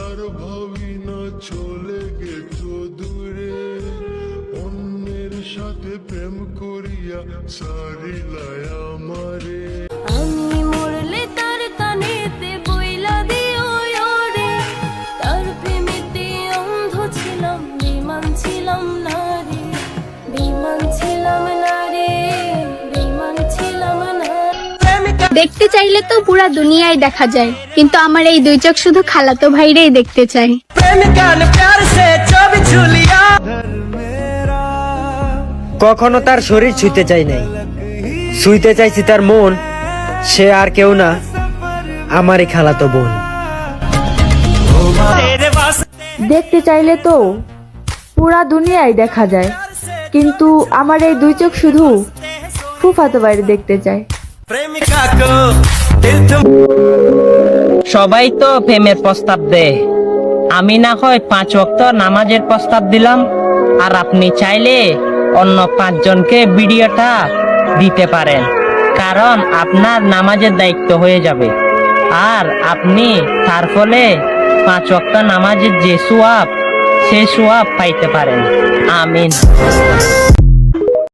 আর ভাবি না চলে গেছো দূরে, অন্যের সাথে প্রেম করিয়া সারিলায় আমারে। আমি মরলে তার কানেতে বইলা দিও ওরে, তার প্রেমেতে অন্ধ ছিলাম, বেঈমান ছিলাম না রে, বেঈমান ছিলাম না রে, বেঈমান ছিলাম না। দেখতে চাইলে তো পুরা দুনিয়ায় দেখা যায়, কিন্তু আমার এই দুই চোখ শুধু খালাতো ভাইরেই দেখতে চায়। কখনো তার শরীর ছুঁতে চাই নাই, ছুঁতে চাইছি তার মন। সে আর কেউ না, আমারই খালাতো বোন। দেখতে চাইলে তো পুরা দুনিয়ায় দেখা যায়, কিন্তু আমার এই দুই চোখ শুধু ফুফাতো বাইরে দেখতে চায়। সবাই তো প্রেমের প্রস্তাব দেয়, আমি না হয় 5 ওয়াক্ত নামাজের প্রস্তাব দিলাম, আর আপনি চাইলে অন্য 5 জনকে ভিডিওটা দিতে পারেন, কারণ আপনার নামাজের দায়িত্ব হয়ে যাবে। আর আপনি তার ফলে 5 ওয়াক্ত নামাজের যে সওয়াব, সেই সওয়াব পাইতে পারেন। আমিন।